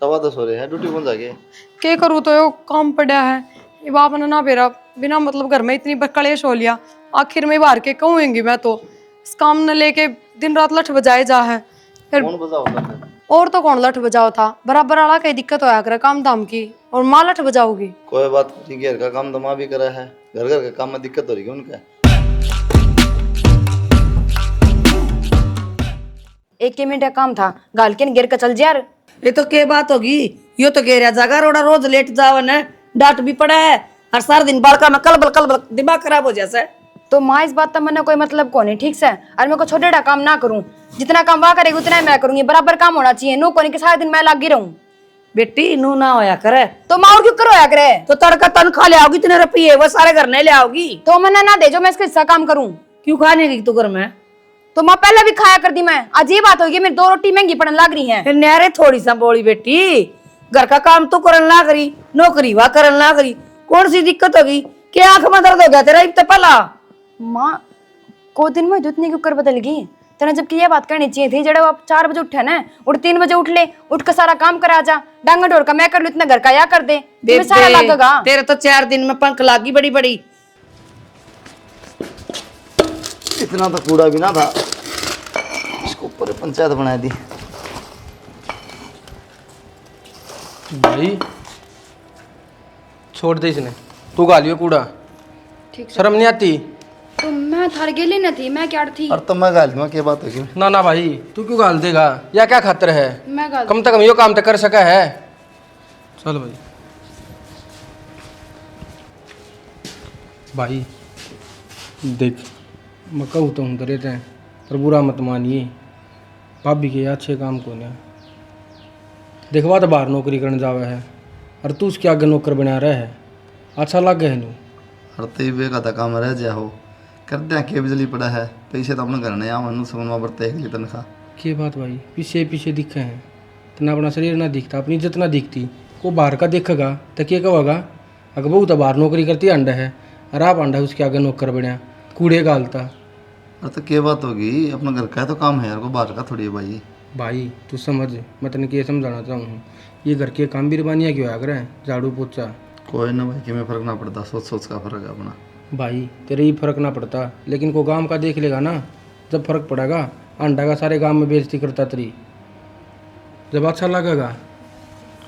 10:15 हो रहे हैं, ड्यूटी कौन जाके? क्या करूँ तो यो काम पड़ा है। ये बाप ने ना मेरा बिना मतलब घर में इतनी कलेश हो लिया। आखिर में बाहर के कहूँगी मैं तो इस काम ने लेके दिन रात लठ बजाए जा है। फिर कौन बजा होता है? और तो कौन लठ बजाओ था, बराबर वाला कहीं दिक्कत होया करे काम धाम की, और माँ लठ बजाओगी। कोई बात नहीं, घर का काम तो माँ भी करा है, घर घर के काम में दिक्कत हो रही है उनका। 1 मिनट का काम था, गाल के गिर के चल जा यार। ये तो क्या बात होगी, यो तो कह रहा जागा रोड़ा रोज लेट जावन है, डांट भी पड़ा है, हर सारा दिन बालका में कलबल दिमाग खराब हो जैसा। तो माँ इस बात का मैंने कोई मतलब को नहीं, ठीक से। और मैं को छोटे बड़ा काम ना करूं, जितना काम वहाँ करेगी उतना ही मैं करूंगी, बराबर काम होना चाहिए। नो कोनी के सारा दिन मैं लगी रहूं। बेटी नू ना होया करे तो माँ और क्यों करवाया करे? तो तड़का तनख्वाह ले आओगी, इतने रुपये वो सारे घर नहीं ले आओगी तो मैंने ना दे जो मैं इसका हिस्सा काम करूं। क्यों खाने की तू घर में? तो माँ पहले भी खाया करती मैं, आज ये बात होगी मेरी 2 रोटी महंगी पड़ने लग रही है। फिर न्यारे थोड़ी सा बोली बेटी, घर का काम तो करन ना करी, नौकरी वह करन ना करी, कौन सी दिक्कत होगी? क्या आंख में दर्द हो गया तेरा इतना पहला? माँ को दिन में इतनी क्यों कर बदल गई तेना, जबकि ये बात करनी चाहिए थी। जड़े आप 4 बजे उठे ना, उठ 3 बजे उठ ले, उठ के सारा काम करा जा। डांगा डोर का मैं कर लू, इतना घर का या कर दे, तुम्हें सारा लगेगा। तेरे तो 4 दिन में पंख लागी बड़ी बड़ी। इतना तो कूड़ा भी ना था, इसको ऊपर पंचायत बना दी। भाई छोड़ दे इसने, तू गालियो कूड़ा, शर्म नहीं आती? तो मैं थार गेली न थी, मैं क्या थी? और तो मैं गाल दूंगा, क्या बात होगी? ना ना भाई, तू क्यों गाल देगा? या क्या खातर है? मैं गाल कम से कम यो काम तो कर सका है। चल भाई। भाई देख, मैं कहूँ तो हूँ तो रहते हैं, पर बुरा मत मानिए, भाभी के अच्छे काम को नहीं। देखवा तो बाहर नौकरी करने जावे है, और तू उसके आगे नौकर बना रहे है, अच्छा लगे है नू? और तो बे का तो काम रह जा हो, कर दिया के बिजली पड़ा है, पैसे तो अपने घर नहीं आवन सुनवा बरते एक तनखा। के बात भाई, पीछे पीछे दिखे हैं, इतना अपना शरीर ना दिखता, अपनी इज्जत ना दिखती, को बाहर का देखेगा तो क्या कहोगा? अगर बहू तो बाहर नौकरी करती अंडा है, और आप अंडा उसके आगे नौकर बनया, कूड़े गालता। और तो क्या बात होगी, अपना घर का तो काम है यार, को बाहर का थोड़ी है भाई। भाई तू समझ, मैं तेने ये समझाना चाहूँ, ये घर के काम भी रबानियाँ क्यों आग रहे हैं, झाड़ू पोछा। कोई ना भाई, कि में फर्क ना पड़ता, सोच सोच का फर्क है अपना। भाई तेरे ही फर्क ना पड़ता, लेकिन को गांव का देख लेगा ना, जब फर्क पड़ेगा। अंडा का सारे गांव में बेइज्जती करता तेरी, जब अच्छा लगेगा।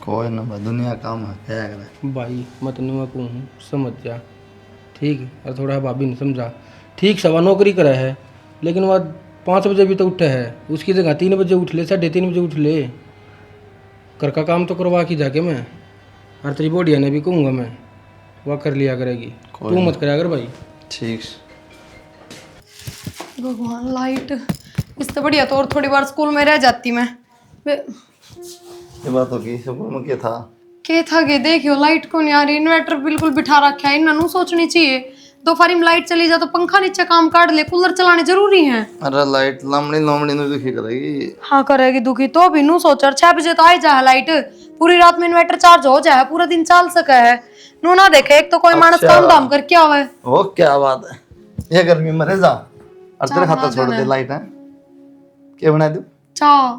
कोई ना भाई, दुनिया काम है, क्या करे भाई मैं तेने मैं कहूँ समझ जा, ठीक है? और थोड़ा भाभी ने समझा, ठीक सवा नौकरी करे है, लेकिन वह 5 बजे भी तो उठे है, उसकी जगह 3 बजे उठ ले, 3:30 बजे उठ ले, घर का काम तो करवा के जाके मैं। और तेरी बोडिया ने भी कहूँगा मैं, वह कर लिया करेगी, तू मत कराया कर भाई। ठीक। भगवान लाइट, इससे बढ़िया तो और थोड़ी बार स्कूल में रह जाती मैं। ये बात होगी, स्कूल में क्या था? के था गे देखियो, लाइट को नहीं आ रही, इन्वर्टर बिल्कुल बिठा रखा है, इन्होंने सोचनी चाहिए। दोपहर में लाइट चली जा तो पंखा नीचे काम काट ले, कूलर चलाने जरूरी है। अरे लाइट लमड़ी लमड़ी नहीं दुखी करेगी। हाँ करेगी दुखी तो भी नू सोच, 6 बजे तो आ जाए लाइट, पूरी रात में इन्वर्टर चार्ज हो जाए, पूरा दिन चल सके है। नू ना देखे, एक तो कोई मानस काम धाम कर क्या हुआ है। ओ क्या बात है, ये गर्मी में रह जा, और तेरे खाता छोड़ दे लाइट है, क्या बना दूं? चाह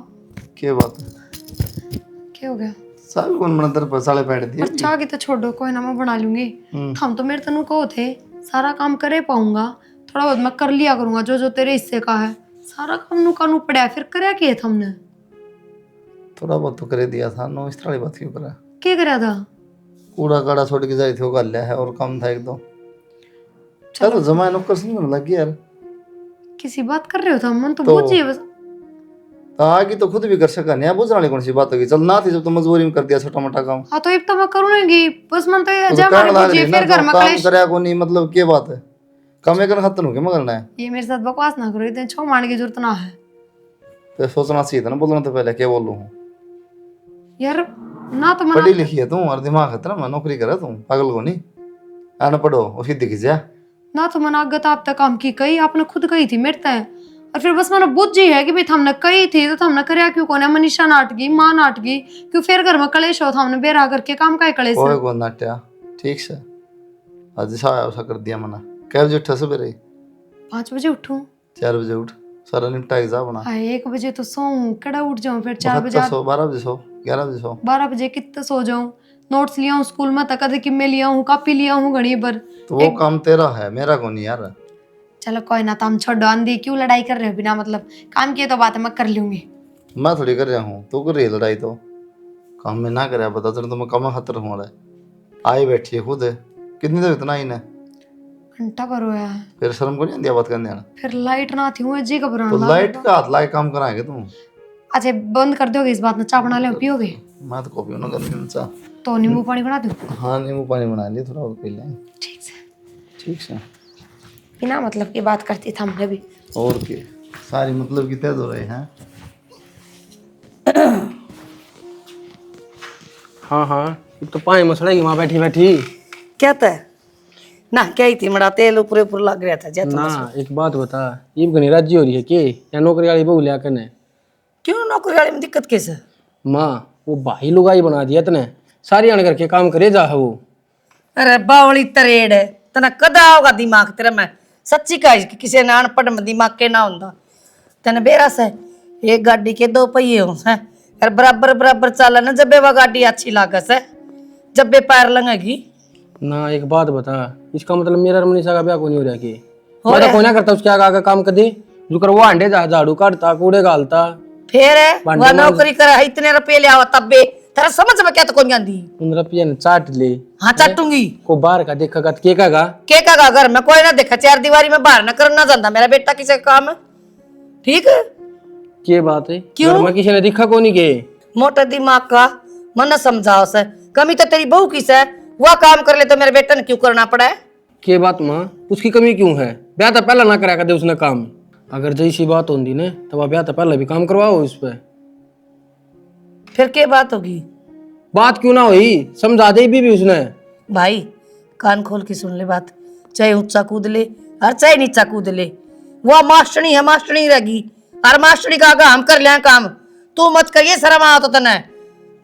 क्या बात है, क्या हो गया? सब कौन बना तेरे पर साले बैठ दिए। और चाह की तो छोड़ो, कोई ना मैं बना लूंगी। हम तो मेरे तनु कहो थे सारा काम करे पाऊंगा, थोड़ा बहुत मैं कर लिया करूंगा, जो जो तेरे हिस्से का है सारा काम नू कानू पड़ा, फिर करे किए हमने? थोड़ा बहुत तो करे दिया था, नो इस तरह बात क्यों करा? क्या करा था? कूड़ा काड़ा छोड़ के जाए थे, वो कर लिया है, और काम था एक दो। चलो जमा नौकर से नहीं लगी यार। किसी बात कर रहे हो था मन तो तो बुझिए बस। आगे तो खुद भी कर सका नहीं, बुझने वाली कौन सी बात होगी? चल ना थी जब तो मजबूरी में कर दिया छोटा मोटा काम। हाँ तो अब तो मैं करूंगी, बस मन तो ये तो जा करने मारे लग बुझिए, रही ना, फिर घर तो में काम कलेश। करे को नहीं, मतलब क्या बात है? कमे कर खत्म हो गया मगर ना, ये मेरे साथ बकवास ना करो, इतने छो मारने की जरूरत ना है तो सोचना चाहिए था ना, बोलना तो पहले क्या बोल लूँ। यार। ना तो पढ़ी मना लिखी है तू, और दिमाग है तेरा, मैं नौकरी करे तू पागल को नहीं। आना पढ़ो उसकी दिख जा। ना तो मना गत आप तक काम की कही, आपने खुद कही थी मेरे तय, और फिर बस मैंने बुझ जी है कि भाई हमने कही थी तो हमने करया क्यों कोने? मनीषा नाट गई, माँ नाट गई, क्यों फिर घर में कलेश हो, हमने बेरा करके काम का कलेश। कोई को नाट्या ठीक से, आज सा आया कर दिया मना। कै बजे उठा सवेरे? 5 बजे उठूं? 4 बजे उठ, सारा निपटा के जा बना। हाय 1 बजे तो सोऊं, कड़ा उठ जाऊं, फिर 4 बजे 12 बजे सो। 11 बजे सो 12 बजे कितने सो जाऊं? नोट्स लिया हूँ स्कूल में, तक कि मैं लिया हूँ, कॉपी लिया हूँ घड़ी भर। तो वो काम तेरा है, मेरा को नहीं यार। चलो कोई ना, तुम छोड़ो आंधी, क्यों लड़ाई कर रहे हो बिना मतलब? काम की तो बात है, मैं कर लूंगी। मैं थोड़ी कर रहा हूँ, तू कर रही है लड़ाई। तो काम में ना करे पता चल, तो मैं कम खतर हूँ। आई बैठी है खुद, कितनी देर इतना ही ना, घंटा भर होया है। फिर शर्म को नहीं आती बात करने आना। फिर लाइट ना थी, मुझे जी घबराने तो लगा। लाइट का हाथ लाके काम कराएंगे तुम। अच्छा बंद कर दोगे इस बात में? चाय बना ले, पियोगे? मैं तो कॉपी ना कर चाह। तो नींबू पानी बना दूं? हाँ नींबू पानी बना लिए, थोड़ा और पी लें। ठीक से। ठीक है। बिना मतलब की बात करती था हमने भी। और के सारी मतलब की तय हो रहे हैं। हाँ हाँ, ये तो पानी मसड़ेगी वहाँ बैठी बैठी। क्या था ना, क्या ही थी मड़ा तेल ऊपर ऊपर लग रहा था जैतून ना एक बात बता, ये घनी राजी हो रही है कि या नौकरी वाली बहू लिया करने? क्यों नौकरी वाले में दिक्कत कैसे? माँ वो भाई लुगाई बना दिया तने, सारी आने करके काम करे जा है वो। अरे बावली तरेड़ है तना, कदा होगा दिमाग तेरा? मैं सच्ची कहा कि किसी ने अनपढ़ में दिमाग के ना होता। तेने बेरा से एक गाड़ी के दो पहिए हो हैं, और बराबर बराबर चला ना, जब वह गाड़ी अच्छी लागत है, जब बे पैर लगेगी ना एक बात बता, इसका मतलब मेरा और मनीषा का ब्याह को नहीं हो रहा कि? हो मैं तो रहा कोई ना करता उसके आगे आगे काम कर दे, जो कर वो अंडे झाड़ू काटता कूड़े गालता। फिर है भांडे वह मांज। नौकरी कर इतने रुपये ले आओ, तब बे तेरा समझ में क्या तो कौन जाती? 15 रुपया ने चाट ले। हाँ चाटूंगी। को बाहर का देखेगा तो के कहेगा? के का घर में कोई ना देखा, चार दीवारी में बाहर ना करना जानता मेरा बेटा किसी का काम है। ठीक है, के बात है? क्यों? घर में किसी ने दिखा को नहीं के? मोटा दिमाग का मन समझाओ से, कमी तो तेरी बहू की से, वह काम कर ले तो मेरे बेटा ने क्यों करना पड़ा है? के बात माँ, उसकी कमी क्यों है? ब्याह तो पहला ना करा कर दे उसने काम। अगर जैसी बात होती ने तो वह ब्याह तो पहले भी काम करवाओ इस पे। फिर क्या बात होगी? बात क्यों ना हुई, समझा दे भी उसने। भाई कान खोल के सुन ले बात, चाहे ऊंचा कूद ले और चाहे नीचा कूद ले, वह मास्टरनी है, मास्टरनी रहेगी, और मास्टरनी का आगे हम कर ले काम। तू मत करिए, शर्म आओ तो तने।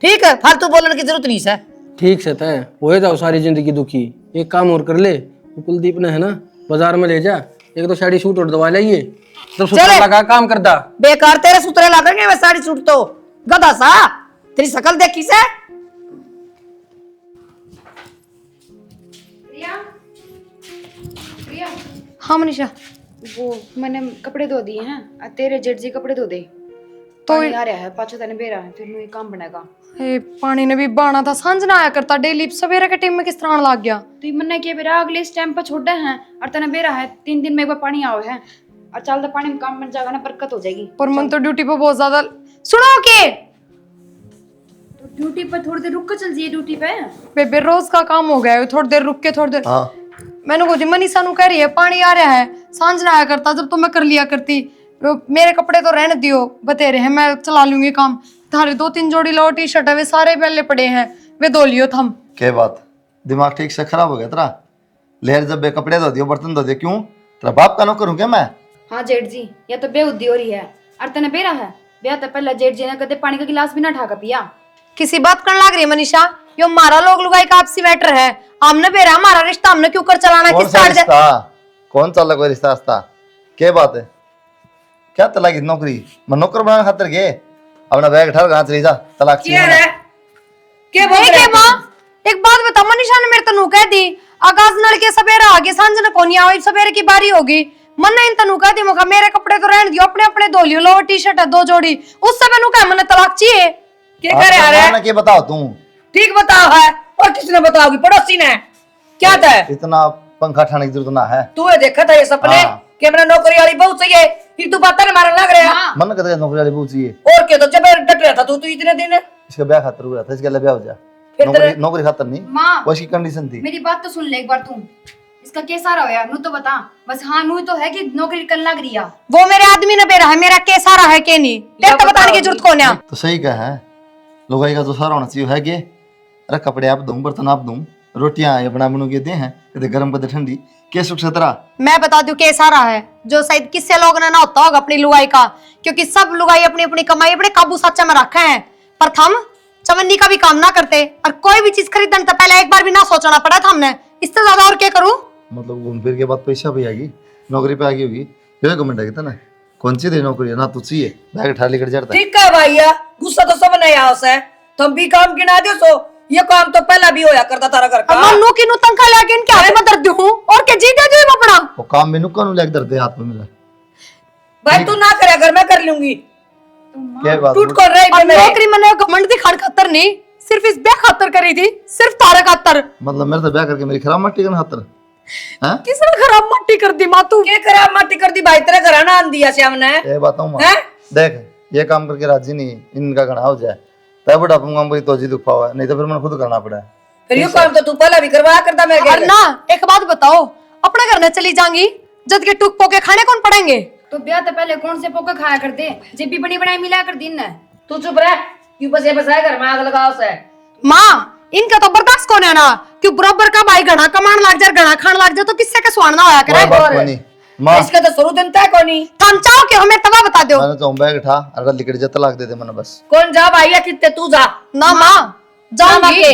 ठीक है, फालतू बोलने की जरूरत नहीं है। ठीक से तय हो जाओ सारी जिंदगी दुखी। एक काम और कर ले, वो कुलदीप ने है ना, बाजार में ले जा, एक दो साड़ी सूट और दवा लाइए, तो सूट लगा काम करता। बेकार तेरे सूत्रे लागेंगे वे साड़ी सूट तो, गधा सा। तेरी शकल देखी से? हाँ मनीषा। वो मैंने कपड़े धो दिए हैं, तेरे जेठ जी कपड़े धो दे। तो पानी आ रहा है, पाछो तने बेरा है, फिर नु काम बनेगा। ए, पानी ने भी बाना था, सांझ ना आया करता डेली, सवेरे के टाइम में किस तरह लग गया? तो ये मन्ने के बेरा अगले इस टाइम पर छोड़े हैं, और तने बेरा है 3 दिन में एक बार पानी आओ है, और चलता पानी में काम बन जाएगा ना, बरकत हो जाएगी। पर मन तो ड्यूटी पे बहुत ज्यादा। सुनो के तो ड्यूटी पर थोड़ी देर रुक कर चल जाइए ड्यूटी पे। बेबे रोज का काम हो गया है, थोड़ी देर रुक के थोड़ी देर। हाँ मैंने को जी मनीषा नु कह रही है पानी आ रहा है, सांझ ना आया करता, जब तो मैं कर लिया करती। मेरे कपड़े तो रहने दियो, बतेरे हैं, मैं चला लूंगी काम। थारे 2-3 जोड़ी लो टी शर्ट है, वे सारे पहले पड़े हैं, वे धो लियो थम। क्या बात, दिमाग ठीक से खराब हो गया तेरा? लहर जब बे कपड़े धो दियो, बर्तन धो दियो, क्यों? तेरा बाप का नौकर हूं क्या मैं? हाँ जेठ जी, या तो बेउद्दी हो रही है, और तने बेरा है बेरा तो पहले जेठ जी ने कदे पानी का गिलास भी ना ठाका पिया। किसी बात करने लग रही है मनीषा? यो मारा लोग लुगाई का आपसी मैटर है, हमने बेरा हमारा रिश्ता हमने क्यों कर चलाना? कौन किस सा साइड रिश्ता? कौन सा कोई रिश्ता रिश्ता? क्या बात है? क्या तलाक की नौकरी? मैं नौकर बनाने खातिर के अपना बैग उठा कहां चली जा, तलाक क्या चाहिए है? ना। क्या बोल रहे हो? माँ एक बात बता, मनीषा ने मेरे तनु कह दी आकाश नल के सवेरे आगे सांझ न कोनी आओ, सवेरे की बारी होगी। मन ने इन तनु कह दी मुका मेरे कपड़े तो रहने दियो, अपने अपने धो लियो, लोअर टी शर्ट है 2 जोड़ी, उससे मैंने कहा मन तलाक चाहिए। क्या करे आ रहा है? क्या बताओ तू? ठीक बताओ है, और किसने बताओगी? पड़ोसी ने। क्या था? इतना पंखा ठाने की जरूरत ना है। तू ये देखा था ये सपने हाँ। कि मैंने नौकरी वाली बहू चाहिए, फिर तू बातें मारने लग रहा? मन कहता है नौकरी वाली बहू चाहिए। और क्या, तो जब डट रहा था तू इतने दिन। इसका ब्याह खातर हुआ था, इसके लिए ब्याह हो जा। फिर नौकरी नौकरी खातर नहीं, माँ वो इसकी कंडीशन थी। मेरी बात तो सुन ले एक बार तू, इसका क्या सारा होया नू तो बता बस। हाँ नू तो है कि नौकरी करने लग रही है। वो मेरे आदमी ने बेरा है, मेरा के सारा है के नहीं, तेरे तो बताने की जरूरत कौन है? तो सही कहा है, लुगाई का तो सारा होना चाहिए है कि अरे कपड़े आप दूं, बर्तन आप दूं, रोटियां ये बना बनू के दे हैं, कदे गर्म कदे ठंडी, के सुख सतरा। मैं बता दूं के सारा है, जो शायद किससे लोग ने ना होता होगा अपनी लुगाई का, क्योंकि सब लुगाई अपनी अपनी कमाई अपने काबू साचा में रखे हैं। पर थम चवन्नी का भी काम ना करते, और कोई भी चीज खरीदने तो पहले एक बार भी ना सोचना पड़ा था हमने। इससे ज्यादा और क्या करूं? मतलब घूम फिर के बाद पैसा भी आएगी, नौकरी पे आगी होगी, फिर गवर्नमेंट आएगी ना। कौन सी तेरी नौकरी है ना? तू चाहिए बैग उठा लेकर जाता है। ठीक है भैया, गुस्सा तो सब नहीं आओ से, तुम भी काम गिना दो सो ये काम तो पहला भी होया करता तारा घर का अम्मा नु की नु तंखा लेके इनके हाथ में दर्द हूं और के जीते जो अपना वो काम में नुक्का नु लेके दर्द हाथ में मिला भाई तू ना करे अगर मैं कर लूंगी क्या बात टूट कर रही अब है मेरे नौकरी मैंने घमंड दिखाड़ खातर नहीं सिर्फ इस बे खातर करी थी सिर्फ तारे खातर मतलब मेरे तो ब्याह करके मेरी खराब मट्टी का हाथ हैं किसने खराब मट्टी कर दी माँ तू के खराब माटी कर दी भाई तेरे घर ना आन दिया श्याम ने ये बताऊं मां हैं? देख ये काम करके राजी नहीं इनका घना हो जाए तब बड़ा अपन काम तो जी दुख पावा नहीं तो फिर मैंने खुद करना पड़ा है फिर ये काम तो तू पहला भी करवाया करता मेरे और घर ना एक बात बताओ अपने घर में चली जाऊंगी जद के टुक पोके खाने कौन पड़ेंगे तो ब्याह तो पहले कौन से पोके खाया करते जे भी बनी बनाई मिला कर दिन न तू चुप रह क्यों बस ये बसाए घर में आग लगाओ से माँ इनका तो बर्दाश्त कौन है ना क्यों बराबर का भाई घना कमान लाग जाए घना खान लाग जाए तो किससे के स्वाना होया करे कोई बात नहीं मां इसका तो शुरू दिन तय कोनी हम चाहो कि हमें तवा बता दो मैंने तो बैग उठा अगर लिकड़ जत लाग देते मैंने बस कौन जा भाई या कितने तू जा ना माँ जाऊंगी के।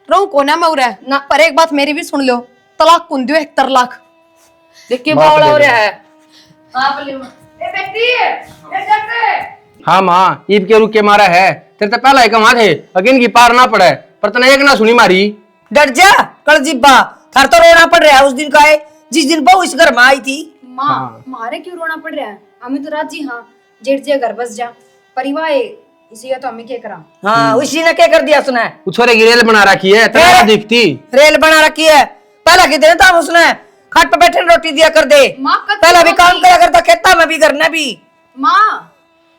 रहूं कौन है मैं उरे ना पर एक बात मेरी भी सुन लो तलाक कुन दियो 71 लाख देख के माफ बावला कर हो दे। रहा है आप ले ए बेटी ए जैसे हाँ माँ ईद के रुक के मारा है तेरे तो पहला ही कमा थे अगिन की पार ना पड़े पर तने एक ना सुनी मारी डर जा कल जिब्बा थार तो रोना पड़ रहा है उस दिन का है जिस दिन बहू इस घर में आई थी माँ मारे क्यों रोना पड़ रहा है हमें तो राजी हाँ जेठ जे घर बस जा परिवार है इसी का तो हमें क्या करा हाँ उसी ने क्या कर दिया उसने वो छोरे की रेल बना रखी है तेरा दिखती रेल बना रखी है पहला की दिन था उसने खाट पे बैठे रोटी दिया कर दे माँ कच्ची पहला भी रोटी। काम करा करता खेता में भी करना भी माँ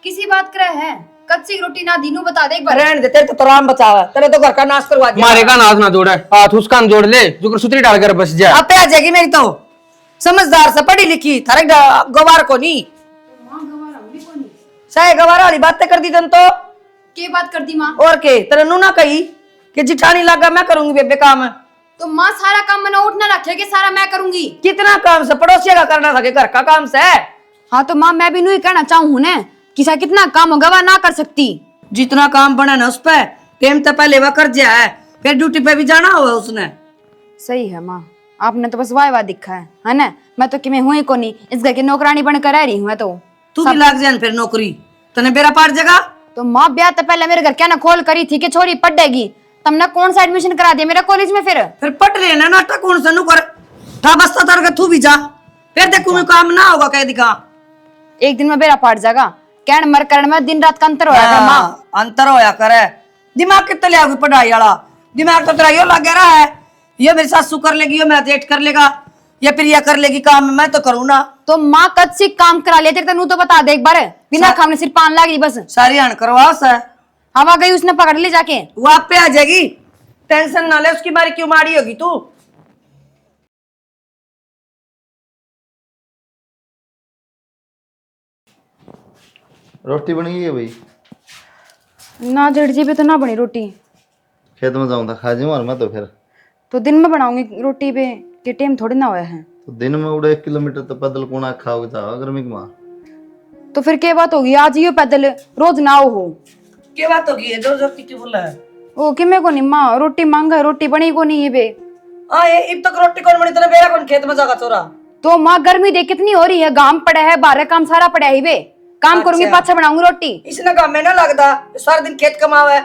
किसी बात करे है कच्ची रोटी ना दीनू बता दे एक बार रहने दे तेरे तो राम बचावा तेरे तो घर का नाश करवा दिया मारे का नाथ ना जोड़े हाथ उसका जोड़ ले जो सुतरी डालकर बस जाए अब पे आ जाएगी मेरी तो समझदार से पढ़ी लिखी थारे गवार को नहीं चाहे गवार वाली बातें कर दी तन तो के बात कर दी माँ और के तेरे नू ना कही कि जिठानी लगा मैं करूंगी बेबे काम तो माँ सारा काम मैंने उठना रखे कि सारा मैं करूंगी कितना काम से पड़ोसिया का करना था कि घर का काम से हाँ तो माँ मैं भी नहीं कहना चाहूँ ना कि सा कितना काम होगा वह ना कर सकती जितना काम बना ना उस पे टेम तो पहले वह कर दिया है फिर ड्यूटी पे भी जाना होगा उसने सही है माँ आपने तो बस वाह दिखा है ना मैं तो कि मैं हुई को नहीं इस घर की नौकरानी बनकर रह रही हूँ मैं तो तू भी लाग जाए फिर नौकरी तने बेरा पार जगह तो माँ ब्याह तो पहले मेरे घर क्या ना खोल करी थी कि छोरी पढ़ेगी तुमने कौन सा एडमिशन करा दिया मेरा कॉलेज में फिर पट लेना नाटक कौन सा नु कर था बस्ता तार के तू भी जा फिर देखू मैं काम ना होगा कह दिखा एक दिन में बेरा पाट जाएगा कहन मर करण में दिन रात का अंतर होया कर माँ अंतर होया करे दिमाग कितना ले आओगी पढ़ाई वाला दिमाग तो तेरा यो लगे रहा है ये मेरी सासू कर लेगी ये मेरा जेठ कर लेगा या फिर ये कर लेगी काम मैं तो करूँ ना तो माँ कद से काम करा ले तेरे तनु तो बता दे एक बार बिना खाने सिर्फ पान लागी बस सारी हन करवा से हवा गई उसने पकड़ ली जाके वो आप पे आ जाएगी टेंशन ना ले उसकी मारी क्यों मारी होगी तू रोटी बन गई है भाई ना जड़ जी पे तो ना बनी रोटी खेत में जाऊँ था खा जाऊँ और मैं तो फिर तो दिन में बनाऊंगी रोटी पे के टाइम थोड़ी ना होया है तो दिन में उड़े 1 किलोमीटर तो पैदल कोना खाओगे था गर्मी की माँ तो फिर क्या बात होगी आज ही पैदल रोज ना हो क्या बात होगी है जोर जोर की क्यों बोला है ओ कि मैं को नहीं माँ रोटी मांगा है रोटी बनी को नहीं है बे हाँ ये अब तक रोटी कौन बनी तेरे बेरा कौन खेत में जागा चोरा तो माँ गर्मी देख कितनी हो रही है गाम पड़ा है बारह काम सारा पड़ा है बे काम करूंगी अच्छा। पाछा बनाऊंगी रोटी इसने काम में ना लगता सारा दिन खेत कमावे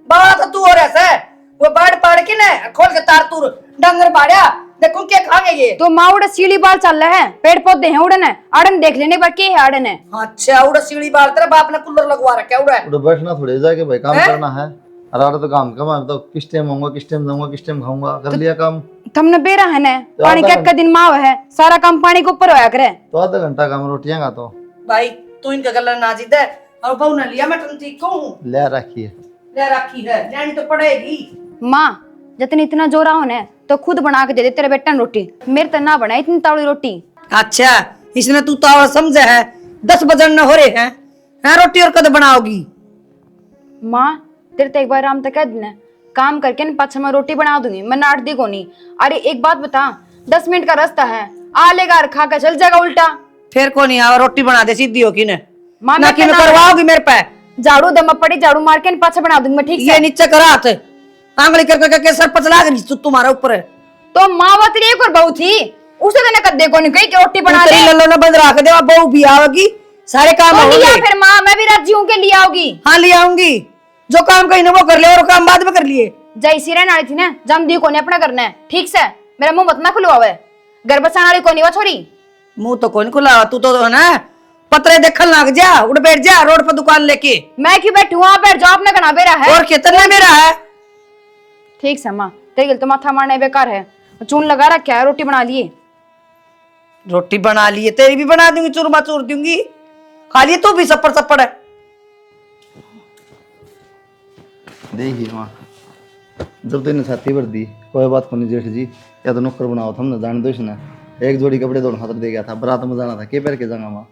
बाड़ा तो तू हो रहा है वो बाढ़ पाड़ के ना खोल के तार तूर डंगर बाड़ा देखो क्या खाएंगे ये तो माँ उड़े सीढ़ी बाल चल रहे हैं पेड़ पौधे हैं उड़न है आड़न देख लेने पर के है आड़न है अच्छा उड़ा सीढ़ी बाल तेरा बाप ने कूलर लगवा रखा उड़ा उड़े बैठना थोड़े जाके भाई काम करना है अरे तो काम कमा तो किस टाइम आऊंगा किस टाइम जाऊंगा किस टाइम खाऊंगा कर लिया काम तुमने बेरा है ना पानी का दिन माँ है सारा काम पानी के ऊपर होया करे तो आधा घंटा काम रोटियां का तो भाई तू इनका गला ना जीत है और बहू ने लिया मैं तुम ठीक कहूँ ले रखी है ले रखी है लेनी तो पड़ेगी माँ जितनी इतना जोरा हो ना तो खुद बना के दे दे तेरे बेटा ने रोटी मेरे तो ना बना इतनी तावड़ी रोटी अच्छा इसने तू तावड़ा समझे है 10 बजन न हो रहे हैं हैं रोटी और कद बनाओगी माँ तेरे तो एक बार आराम तक कह देना काम करके न पाछा मैं रोटी बना दूंगी मैं नाट दी को नहीं अरे एक बात बता 10 मिनट का रास्ता है आ लेगा और खा कर चल जाएगा उल्टा फिर को नहीं आवा रोटी बना दे सीधी होगी ने माँ ना कि मैं करवाओगी मेरे पे झाड़ू दम पड़ी झाड़ू मार के न पाछा बना दूंगी मैं ठीक ये से नीचे करा हाथ आंगली कर करके सर पचला गई तू तुम्हारे ऊपर है तो माँ वो तेरी एक और बहू थी उसे तो कद देखो नहीं कही कि रोटी बना तेरी ले लल्लो ने बंद रख दे बहू भी आओगी सारे काम तो लिया होंगे फिर माँ मैं भी राजी हूँ के लिए आओगी हाँ ले आऊंगी जो काम कहीं ना वो कर ले और काम बाद में कर लिए। जैसी रहने वाली थी ना, जम दी कोने अपना करना है, ठीक से। मेरा मुंह मत ना खुलवा हुआ है, घर बसाने वाली कोनी वो छोरी। मुंह तो कौन खुला, तू तो है ना पतरे देखन लग जा, उड़ बैठ जा रोड पर दुकान लेके। मैं क्यों बैठू वहां पर, जॉब ना करना बेरा है। और कितना मेरा है। ठीक से माँ, तेरे तो माथा मारना बेकार है। चून लगा रखा है, रोटी बना लिए। रोटी बना लिए, तेरी भी बना दूंगी, चूरमा चूर दूंगी, खा लिए तू भी सप्पड़ सप्पड़ है। देखिए माँ, जब तो इन्हें छाती भर दी, कोई बात को नहीं जेठ जी, या तो नौकर बनाओ था, हमने जान दो इसने। एक जोड़ी कपड़े दोनों खातर दे गया था, बारात में जाना था, के पैर के जाऊंगा माँ।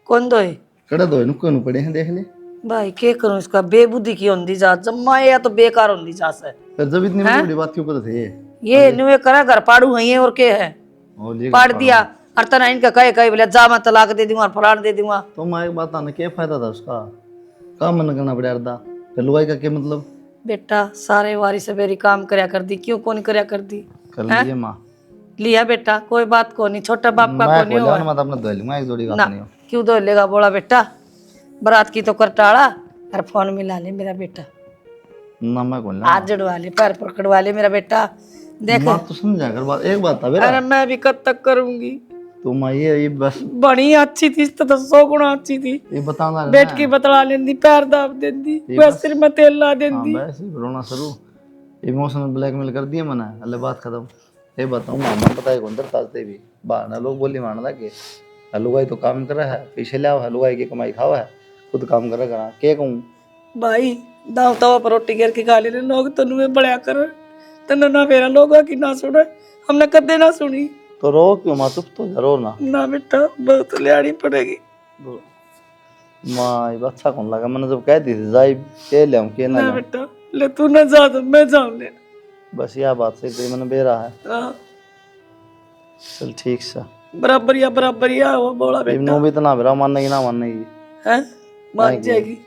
कौन दो है कड़े दो नुक्के नु पड़े हैं, देख ले। भाई के करूं, इसका बेबुद्धि की होंदी जा, जम्मा या तो बेकार होंदी जा से। फिर जब इतनी बड़ी बात क्यों करते थे ये नुए करा घर पाड़ू है ये और के है, और ये पाड़ दिया। और तना इनका कहे बोले जा मैं तलाक दे दूंगा और फलान दे दूंगा। तो माँ एक बात आना, क्या फायदा था उसका, काम मन करना पड़ा अर्दा, फिर लुगाई का क्या मतलब। बेटा सारे वारी से मेरी काम करया कर दी, क्यों कौन करया कर दी। कर लीजिए माँ, लिया बेटा, कोई बात को नहीं, छोटा बाप का मैं को नहीं हुआ मत अपना धो लूंगा, एक जोड़ी बात ना। नहीं हो। क्यों दो लेगा बोला बेटा, बारात की तो कर टाड़ा और फोन मिला ले मेरा बेटा, ना मैं कौन हाथ जड़वा ले, पैर पकड़वा ले मेरा बेटा। देख माँ तो समझा कर बात, एक बात था बेटा, अरे मैं भी कब तक करूंगी। तो माँ ये बस बड़ी अच्छी थी, इससे तो 100 गुना अच्छी थी। ये बताना बैठ के बतला लेंदी, पैर दाब देंदी, बस सिर में तेल ला देंदी। बस रोना शुरू, इमोशनल ब्लैकमेल कर दिया मैंने, अल्लाह बात खत्म। ये बताऊँ मामा पता है कौन तरताते भी बहाना लोग बोली मारना कि हलवाई तो काम कर रहा है, पीछे लिया हलवाई की कमाई खावा है, खुद काम कर रहा के कहूँ भाई दाव तवा पर रोटी गिर के खा ले लोग, तनु बड़ा कर तनु ना मेरा लोग की ना सुने, हमने कदे ना सुनी। तो रो क्यों माँ, चुप तो जरूर ना बेटा बहुत लियानी पड़ेगी। माँ ये अच्छा कौन लगा, मैंने जब कह दी थी जाई के ले के ना ना ले, बेटा ले तू ना जा तो मैं जाऊं ले। बस यह बात सही तेरी मैंने बेरा है। हाँ, चल ठीक सा, बराबर या वो बोला बेटा इब्नो भी तो ना बेरा मानने की ना मानने की है, मान जाएगी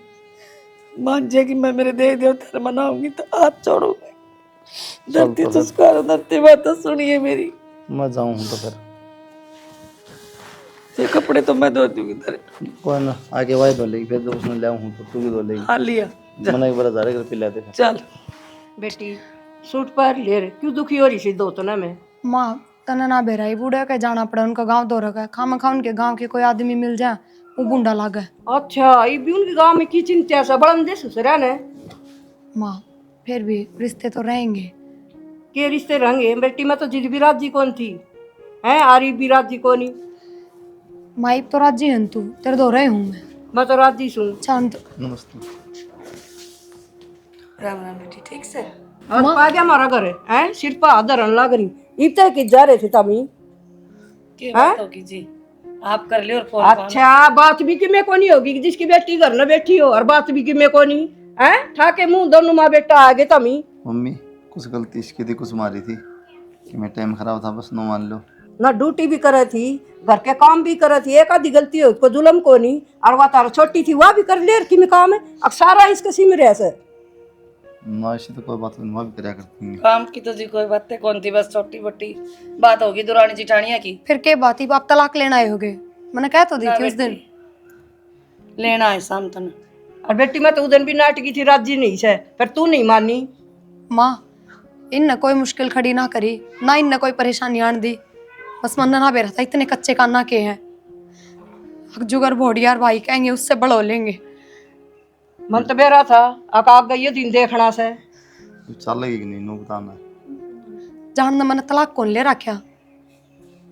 मान जाएगी। मैं मेरे देह देवता मनाऊंगी तो हाथ छोड़ूंगी। धरती संस्कार धरती बात सुनिए मेरी। मैं जाऊँ तो फिर ये कपड़े तो मैं धो दूंगी तेरे। कोई ना आगे वाई धो लेगी, फिर जब उसने ले आऊँ तो तू भी धो लेगी। हाँ लिया मैंने एक बार जा रहे पिला दे। चल बेटी सूट पर ले रे, क्यों दुखी हो रही सी दो तो ना मैं। माँ तना ना बेराई बूढ़ा के जाना पड़ा, उनका गांव दो रखा है, खामा खा उनके गांव के कोई आदमी मिल जाए वो बूढ़ा लागे। अच्छा ये भी उनके गांव में की चिंता से बड़ा दे ससुरा ने। माँ फिर भी रिश्ते तो रहेंगे। के रिश्ते रहेंगे बेटी, मैं तो जिद भी राजी कौन थी है, आरी भी राजी कोनी। माई तो राजी है तू, तेरे दो रहे हूँ मैं तो राजी सुन। चांद नमस्ते। राम राम बेटी, ठीक से आज पा गया हमारा घर है, सिर पर आधरन लग रही इतना कि जा रहे थे तमी। क्या बात होगी जी, आप कर ले और फोन। अच्छा बात भी कि मैं कोनी होगी कि जिसकी बेटी घर न बैठी हो, और बात भी कि मैं कोनी है, ठाके मुंह दोनों माँ बेटा आगे तमी। मम्मी कुछ गलती इसकी थी, कुछ मारी थी कि मैं टाइम खराब था, बस नो मान लो। ना ड्यूटी भी करे थी, घर के काम भी करे थी, एक आधी गलती हो उसको जुलम को नहीं, और वह तारा छोटी थी वह भी कर ले रखी में काम है, अब सारा इसके सी में रह से। ना ऐसी तो कोई बात नहीं, वहाँ भी करा करती हैं। काम की तो जी कोई बातें कौन थी, बस छोटी बट्टी बात होगी दुरानी जिठानिया की। फिर के बात ही आप तलाक लेना आए होगे, मैंने कह तो दी थी उस दिन। लेना है शाम तन। और बेटी मैं तो उस दिन भी नाटकी थी, राजी नहीं से, फिर तू नहीं मानी। माँ इन कोई मुश्किल खड़ी ना करी, ना इन कोई परेशानी आन दी, बस मन ना बेरा था इतने कच्चे काना के हैं, जुगर भोडियार भाई कहेंगे उससे बड़ो लेंगे। मन तो बेरा था आग गई दिन देखना से। चल लगेगी नहीं, नो बताना। जानना मैंने तलाक कौन ले रखा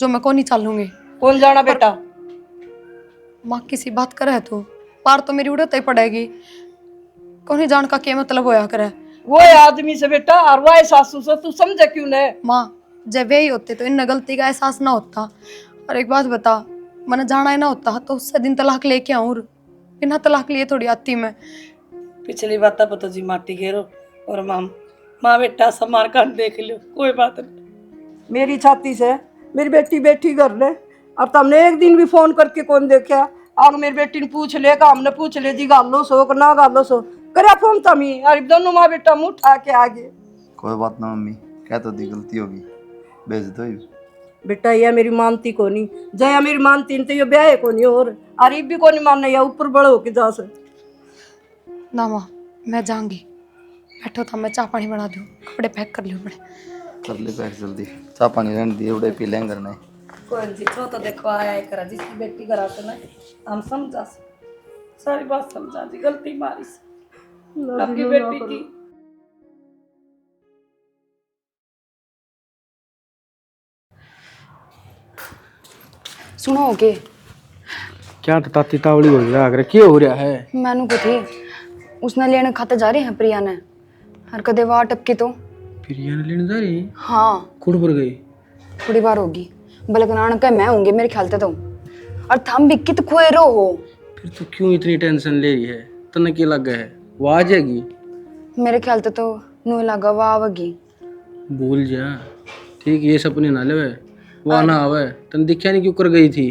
जो मैं कौन नहीं चलूंगी। कौन जाना बेटा। माँ किसी बात करे तो पार तो मेरी उड़त ही पड़ेगी, कौन ही जान का क्या मतलब होया करे। वो आदमी से बेटा और वो सासू से तू समझे क्यों ने। माँ जब वे ही होते तो इन गलती का एहसास ना होता। और एक बात बता, मैंने जाना ही ना होता तो उससे दिन तलाक लेके आऊँ, बिना तलाक लिए थोड़ी आती मैं। पिछली बात पर तो जी माटी घेरो और माँ बेटा समार काट देख लो, कोई बात नहीं। मेरी छाती से मेरी बेटी बैठी घर ले, और तुमने एक दिन भी फोन करके कौन देखा। आग मेरी बेटी ने पूछ ले का, हमने पूछ ले जी गालो सो कि ना गालो सो, करा फोन तमी, और दोनों माँ बेटा मुंह उठा के आगे। कोई बात ना मम्मी, कह तो दी गलती होगी, भेज दो। बेटा यह मेरी मानती को नहीं, जया मेरी मानती नहीं तो ये ब्याह को नहीं, और अरीब भी को नहीं मानना, या ऊपर बड़े होके जा से। ना माँ मैं जाऊंगी। बैठो था, मैं चाय पानी बना दूँ, कपड़े पैक कर लूँ बड़े। कर ले पैक जल्दी, चाह पानी रहने दिए, उड़े पी लेंगे करने। कोई जी छो तो देखो आया है करा जिसकी बेटी करा तो ना हम समझा सारी बात समझा जी गलती मारी से आपकी बेटी की। सुनो के क्या तो ताती तावड़ी हो रहा है, क्या हो रहा है? मैनू को थी उसने लेने खाते जा रहे हैं प्रिया ने, हर कदे वाह टपकी तो प्रिया ने लेने जा रही? हाँ कुड़ पर गई? थोड़ी बार होगी, बलगनान का मैं होंगे मेरे ख्याल से तो। और थम भी कित खोए रो हो। फिर तो क्यों इतनी टेंशन ले रही है? तने क्या लगा है वो आ जाएगी? मेरे ख्याल से तो नो लगा वाह आवेगी। भूल जा, ठीक ये सपने ना ले, वो ना आवे। तने दिखा नहीं क्यों कर गई थी?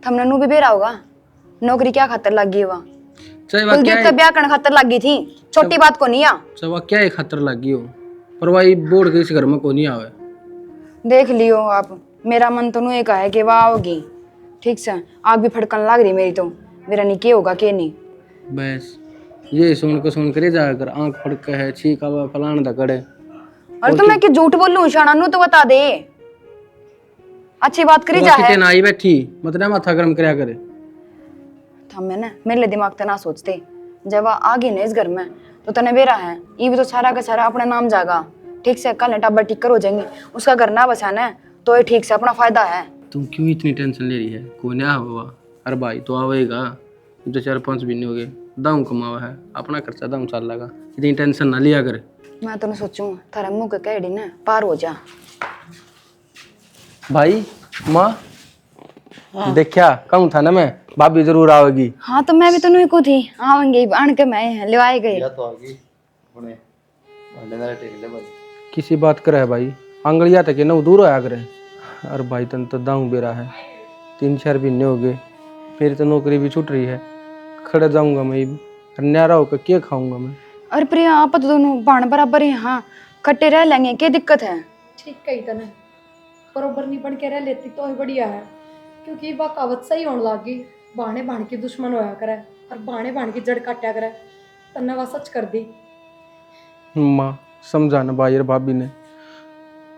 थमने नु भी बेरा होगा, नौकरी क्या खातर लग गई वहाँ, चाहे वह क्या कुलदीप का ब्याह करने खातर लग गई थी, छोटी बात को नहीं आ। चाहे वह क्या खतर लगी हो, पर वही बोर्ड के इस घर में को नहीं आवे। देख लियो आप, मेरा मन तो नु एक है कि वाह होगी, ठीक से आग भी फड़कन लग रही मेरी तो, मेरा नहीं के होगा के नहीं। बस ये सुन कर जाकर आंख फड़क है, छीका हुआ फलान दा करे। और तो मैं कि झूठ बोलूं शाना नु तो बता दे, अच्छी बात करी जा है। कितने आई बैठी मतलब माथा गरम करया करे। था मैं ना मेरे लिए दिमाग ते ना सोचते, जब आ गई ना इस घर में तो तने बेरा है, ये भी तो सारा का सारा अपना नाम जागा, ठीक से कल टाबर टिक कर हो जाएंगे, उसका घर ना बसाना है तो ये ठीक से अपना फायदा है। तुम क्यों इतनी टेंशन ले रही है? कोई ना हुआ, अरे भाई तो आवेगा, तो 4-5 महीने हो गए, दाऊ कमावा है, अपना खर्चा दाऊ चल लगा, इतनी टेंशन ना लिया कर। मैं तो सोचूं थारे मुंह के कह ना पार हो जा। भाई माँ देखा कहूँ था ना मैं, भाभी जरूर आवेगी। हाँ तो मैं भी तो नहीं को थी आवेंगे आन के मैं लेवाए गए। या तो आ गई हुने भांडे ना टेक ले भाई। किसी बात करे है भाई, आंगलिया तक न दूर होया करे। अरे भाई तन तो दाऊ बेरा है, 3-4 महीने हो गए, मेरी तो नौकरी भी छूट रही है, खड़े जाऊंगा मैं, न्यारा होकर क्या खाऊंगा मैं? अरे प्रिया आप तो दोनों बाण बराबर है, हाँ कट्टे रह लेंगे, क्या दिक्कत है? ठीक कही तने, बरोबर नहीं बन के रह लेती तो ही बढ़िया है, क्योंकि वह कहावत सही होने लगी, बाणे बाण की दुश्मन होया करे और बाणे बाण की जड़ काटा करे। तन्ने वह सच कर दी। माँ समझाना भाई और भाभी ने।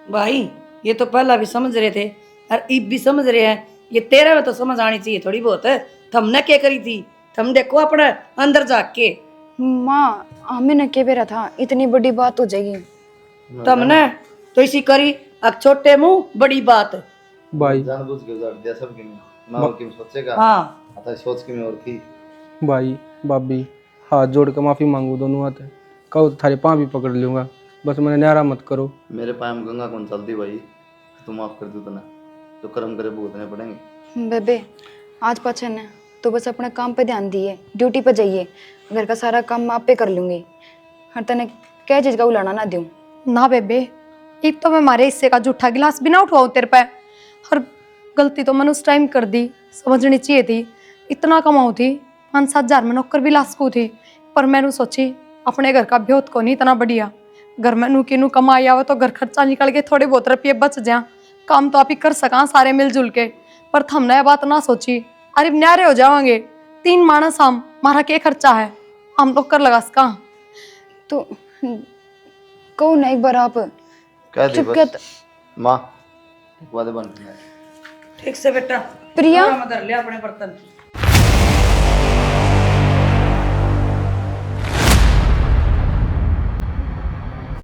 भाई ये तो पहला भी समझ रहे थे और अब भी समझ रहे हैं, ये तेरे में तो समझ आनी चाहिए थोड़ी बहुत है। थमने क्या करी थी, थम देखो अपने अंदर जाके। माँ हमें न के बेरा था, इतनी बड़ी बात हो जाएगी। तुमने तो इसी करी, अब छोटे मुंह बड़ी बात। भाई जानबूझ के उजाड़ दिया सब के मैं और किम सोचेगा। हाँ आता सोच के मैं और की भाई भाभी हाथ जोड़ कर माफी मांगू दोनों हाथ, कहो तो थारे पाँव भी पकड़ लूंगा, बस मैंने न्यारा मत करो। मेरे पाए में गंगा कौन चलती भाई, तुम माफ कर दो तना, जो कर्म करे भुगतने पड़ेंगे। बेबे आज पाछे न तो बस अपने काम पे ध्यान दिए, ड्यूटी पे जाइए, घर का सारा काम मैं आप पे कर लूंगी, हर तने क्या चीज का उलाना ना दूं। ना बेबे, एक तो मैं मारे हिस्से का जूठा गिलास भी ना उठवाऊं तेरे पे, और गलती तो मैंने उस टाइम कर दी, समझनी चाहिए थी। इतना कमाऊ थी, 5-7 हजार में नौकर भी ला सकू थी, पर मैंने सोची अपने घर का ब्योत को नहीं इतना बढ़िया, घर में नू की नू कमाई आवे तो घर खर्चा निकल के थोड़े बहुत रुपये बच जाए, काम तो आप ही कर सका सारे मिलजुल के, पर हमने यह बात ना सोची। अरे न्यारे हो जावांगे, 3 मानस हम, मारा क्या खर्चा है, हम तो कर लगा सका। तो कहो ना एक बार आप कह दे चुप बस क्या माँ, वादे बन रहे हैं। ठीक से बेटा, प्रिया मदर ले अपने बर्तन।